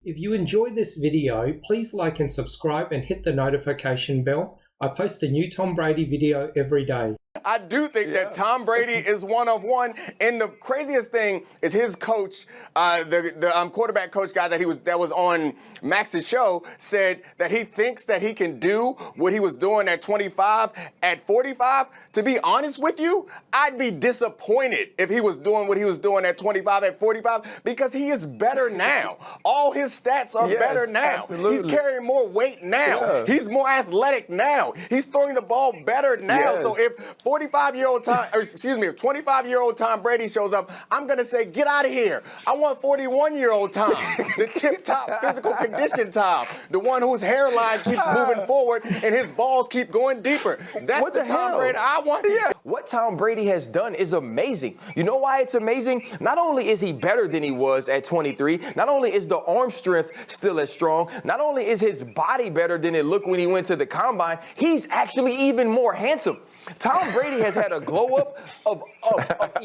If you enjoyed this video, please like and subscribe and hit the notification bell. I post a new Tom Brady video every day. I do think that Tom Brady is one of one, and the craziest thing is his coach, the quarterback coach guy that was on Max's show, said that he thinks that he can do what he was doing at 25 at 45. To be honest with you, I'd be disappointed if he was doing what he was doing at 25 at 45 because he is better now. All his stats are better now. Absolutely. He's carrying more weight now. Yeah. He's more athletic now. He's throwing the ball better now. Yes. So if 25-year-old if 25-year-old Tom Brady shows up, I'm going to say, get out of here. I want 41-year-old Tom, the tip-top physical condition Tom, the one whose hairline keeps moving forward and his balls keep going deeper. That's the Tom Brady I want. Yeah. What Tom Brady has done is amazing. You know why it's amazing? Not only is he better than he was at 23, not only is the arm strength still as strong, not only is his body better than it looked when he went to the combine, he's actually even more handsome. Tom Brady has had a glow-up of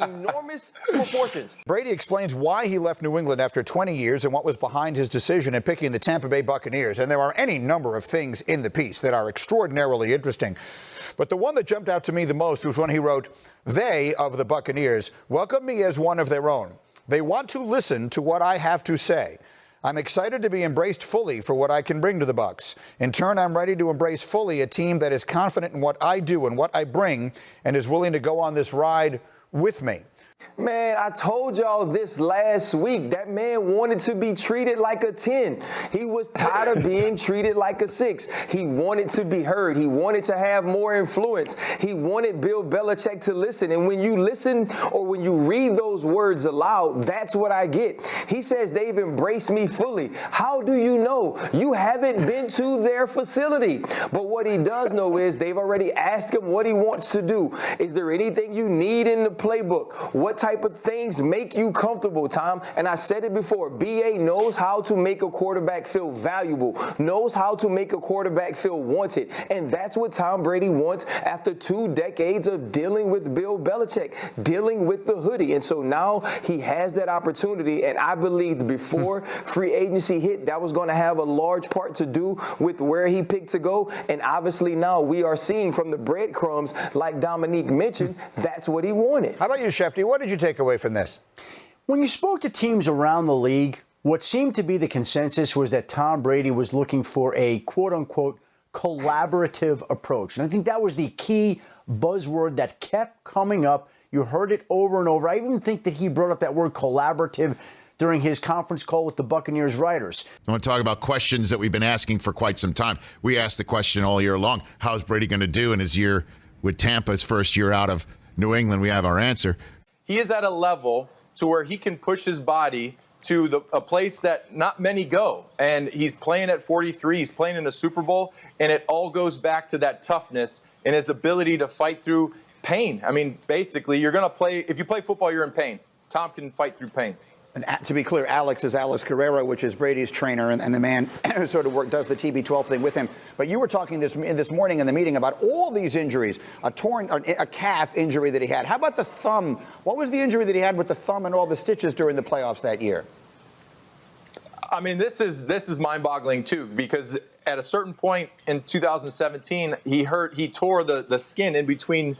enormous proportions. Brady explains why he left New England after 20 years and what was behind his decision in picking the Tampa Bay Buccaneers. And there are any number of things in the piece that are extraordinarily interesting. But the one that jumped out to me the most was when he wrote, "They, of the Buccaneers, welcome me as one of their own. They want to listen to what I have to say. I'm excited to be embraced fully for what I can bring to the Bucs. In turn, I'm ready to embrace fully a team that is confident in what I do and what I bring and is willing to go on this ride with me." Man, I told y'all this last week. That man wanted to be treated like a 10. He was tired of being treated like a 6. He wanted to be heard. He wanted to have more influence. He wanted Bill Belichick to listen. And when you listen or when you read those words aloud, that's what I get. He says they've embraced me fully. How do you know? You haven't been to their facility. But what he does know is they've already asked him what he wants to do. Is there anything you need in the playbook? What type of things make you comfortable, Tom? And I said it before, BA knows how to make a quarterback feel valuable, knows how to make a quarterback feel wanted. And that's what Tom Brady wants after 2 decades of dealing with Bill Belichick, dealing with the hoodie. And so now he has that opportunity. And I believe before free agency hit, that was going to have a large part to do with where he picked to go. And obviously now we are seeing from the breadcrumbs, like Dominique mentioned, that's what he wanted. How about you, Shefty? What did you take away from this? When you spoke to teams around the league, what seemed to be the consensus was that Tom Brady was looking for a quote-unquote collaborative approach. And I think that was the key buzzword that kept coming up. You heard it over and over. I even think that he brought up that word collaborative during his conference call with the Buccaneers writers. I want to talk about questions that we've been asking for quite some time. We asked the question all year long, how's Brady going to do in his year with Tampa, his first year out of New England? We have our answer. He is at a level to where he can push his body to a place that not many go. And he's playing at 43. He's playing in a Super Bowl. And it all goes back to that toughness and his ability to fight through pain. I mean, basically, you're going to play – if you play football, you're in pain. Tom can fight through pain. And to be clear, Alex is Alex Courier, which is Brady's trainer, and the man who sort of does the TB12 thing with him. But you were talking this morning in the meeting about all these injuries, a calf injury that he had. How about the thumb? What was the injury that he had with the thumb and all the stitches during the playoffs that year? I mean, this is mind-boggling, too, because at a certain point in 2017, he tore the skin in between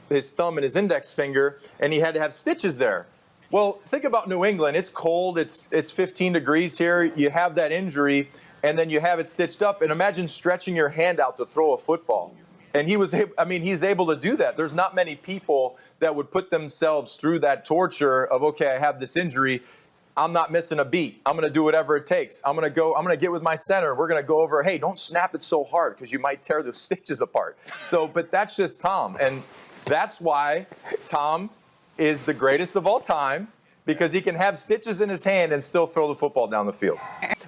his thumb and his index finger, and he had to have stitches there. Well, think about New England. It's cold. It's 15 degrees here. You have that injury, and then you have it stitched up. And imagine stretching your hand out to throw a football. And he's able to do that. There's not many people that would put themselves through that torture of, okay, I have this injury. I'm not missing a beat. I'm going to do whatever it takes. I'm going to get with my center. We're going to go over, hey, don't snap it so hard because you might tear the stitches apart. But that's just Tom. And that's why Tom is the greatest of all time, because he can have stitches in his hand and still throw the football down the field.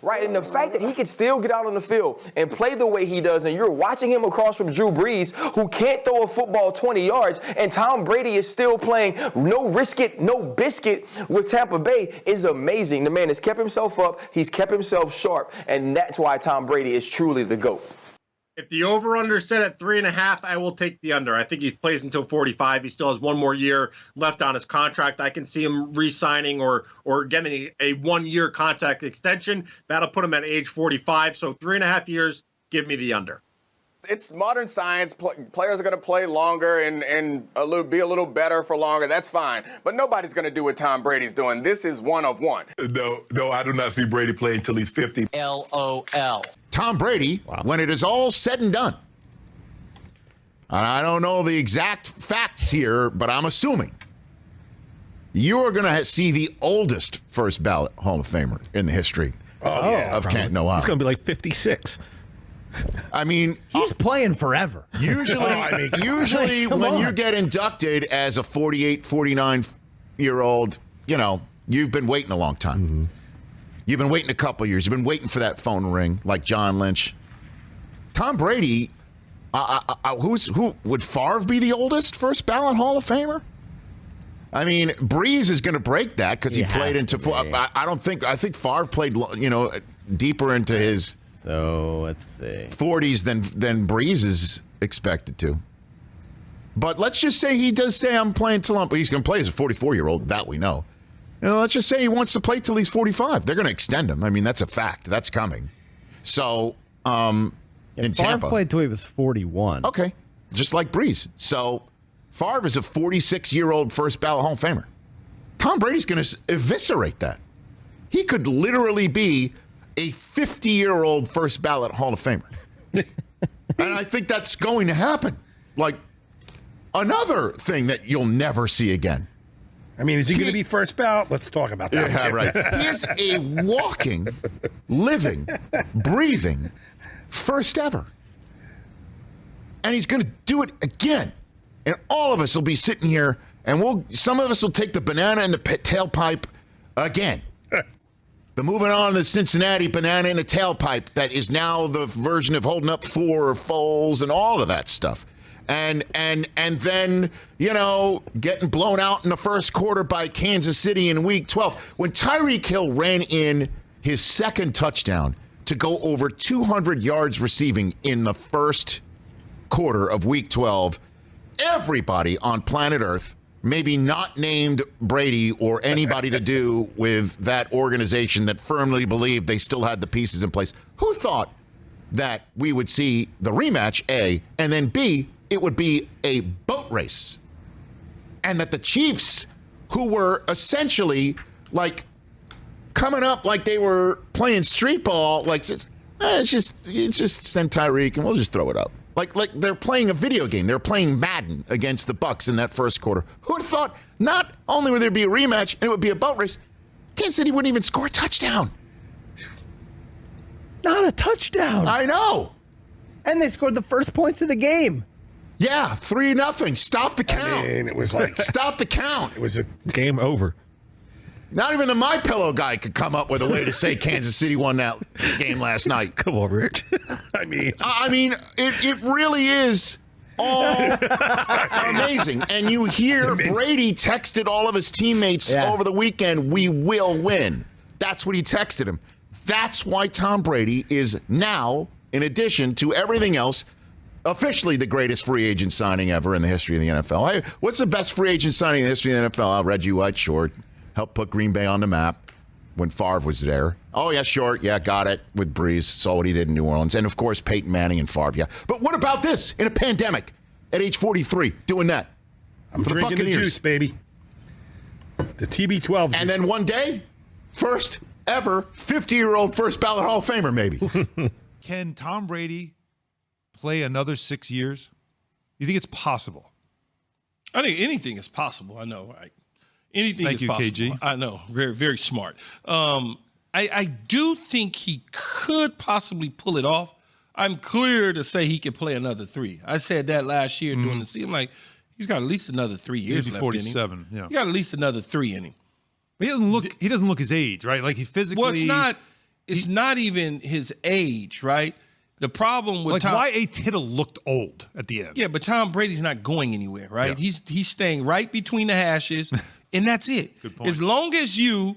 Right, and the fact that he can still get out on the field and play the way he does, and you're watching him across from Drew Brees, who can't throw a football 20 yards, and Tom Brady is still playing no risk it, no biscuit with Tampa Bay, is amazing. The man has kept himself up, he's kept himself sharp, and that's why Tom Brady is truly the GOAT. If the over-under set at 3.5, I will take the under. I think he plays until 45. He still has one more year left on his contract. I can see him re-signing or getting a 1-year contract extension. That'll put him at age 45. So 3.5 years, give me the under. It's modern science. Players are going to play longer and be a little better for longer. That's fine. But nobody's going to do what Tom Brady's doing. This is one of one. No, I do not see Brady playing until he's 50. LOL. Tom Brady, when it is all said and done, and I don't know the exact facts here, but I'm assuming you're going to see the oldest first ballot Hall of Famer in the history of Canton, Ohio. He's going to be like 56. I mean, he's playing forever. Usually when you get inducted as a 48, 49-year-old, you've been waiting a long time. Mm-hmm. You've been waiting a couple years. You've been waiting for that phone to ring, like John Lynch. Tom Brady, who would Favre be the oldest first ballot Hall of Famer? I mean, Breeze is going to break that because he played into. I think Favre played, deeper into his. So let's see, 40s than Breeze is expected to. But let's just say he does say I'm playing till he's going to play as a 44-year-old. That we know. Let's just say he wants to play till he's 45. They're going to extend him. I mean, that's a fact. That's coming. So, in Tampa, played till he was 41. Okay, just like Breeze. So, Favre is a 46-year-old first ballot Hall of Famer. Tom Brady's going to eviscerate that. He could literally be a 50-year-old first ballot Hall of Famer. And I think that's going to happen. Like, another thing that you'll never see again. I mean, is he going to be first ballot? Let's talk about that. Yeah, right. He is a walking, living, breathing first ever. And he's going to do it again. And all of us will be sitting here, and some of us will take the banana in the tailpipe again. The moving on to the Cincinnati banana in the tailpipe that is now the version of holding up 4 foals and all of that stuff. And then, getting blown out in the first quarter by Kansas City in Week 12. When Tyreek Hill ran in his second touchdown to go over 200 yards receiving in the first quarter of Week 12, everybody on planet Earth, maybe not named Brady or anybody to do with that organization that firmly believed they still had the pieces in place, who thought that we would see the rematch, A, and then B, it would be a boat race, and that the Chiefs, who were essentially like coming up like they were playing street ball, like it's just send Tyreek and we'll just throw it up, like they're playing a video game. They're playing Madden against the Bucs in that first quarter. Who would have thought not only would there be a rematch and it would be a boat race, Kansas City wouldn't even score a touchdown. Not a touchdown. I know. And they scored the first points of the game. Yeah, 3-0. Stop the count. I mean, it was like stop the count. It was a game over. Not even the My Pillow guy could come up with a way to say Kansas City won that game last night. Come on, Rich. I mean, it really is all amazing. And you hear Brady texted all of his teammates over the weekend, "We will win." That's what he texted him. That's why Tom Brady is now, in addition to everything else, officially the greatest free agent signing ever in the history of the NFL. Hey, what's the best free agent signing in the history of the NFL? Reggie White, short. Helped put Green Bay on the map when Favre was there. Oh, yeah, short. Yeah, got it with Breeze. Saw what he did in New Orleans. And, of course, Peyton Manning and Favre. Yeah. But what about this? In a pandemic, at age 43, doing that? I'm drinking the juice, baby. The TB12 juice. And then one day, first ever 50-year-old first ballot Hall of Famer, maybe. Can Tom Brady play another 6 years? You think it's possible? I think anything is possible. I know, right? Anything Thank is you, possible. KG. I know. Very, very smart. I do think he could possibly pull it off. I'm clear to say he could play another 3. I said that last year during the season. Like, he's got at least another 3 years He'll be left 47, in him. yeah. He got at least another 3 in him. But he doesn't look his age, right? Like, he physically... Well, it's not even his age, right? The problem with Tom... Y.A. Tittle looked old at the end. Yeah, but Tom Brady's not going anywhere, right? Yeah. He's staying right between the hashes, and that's it. Good point. As long as you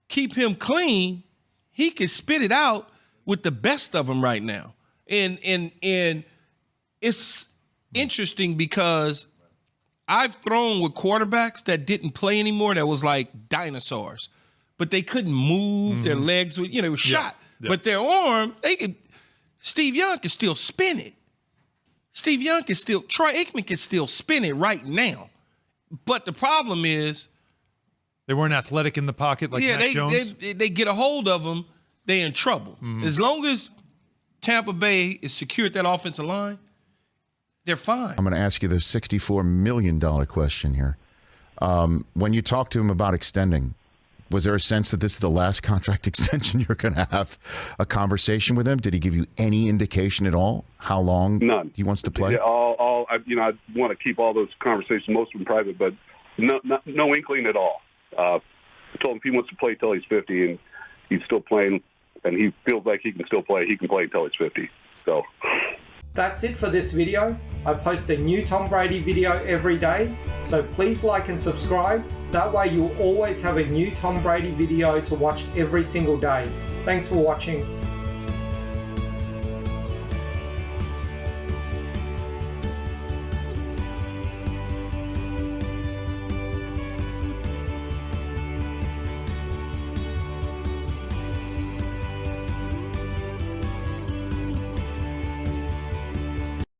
keep him clean, he can spit it out with the best of them right now. And it's interesting because I've thrown with quarterbacks that didn't play anymore that was like dinosaurs, but they couldn't move, their legs were shot. Yeah. But their arm, Steve Young can still spin it. Troy Aikman can still spin it right now. But the problem is, they weren't athletic in the pocket like Mac Jones. They get a hold of them, they're in trouble. As long as Tampa Bay is secure at that offensive line, they're fine. I'm going to ask you the $64 million question here. When you talked to him about extending, was there a sense that this is the last contract extension you're going to have a conversation with him? Did he give you any indication at all how long he wants to play? Yeah, I want to keep all those conversations, most of them private, but no inkling at all. I told him if he wants to play till he's 50 and he's still playing and he feels like he can still play, he can play until he's 50. So that's it for this video. I post a new Tom Brady video every day, so please like and subscribe. That way you'll always have a new Tom Brady video to watch every single day. Thanks for watching.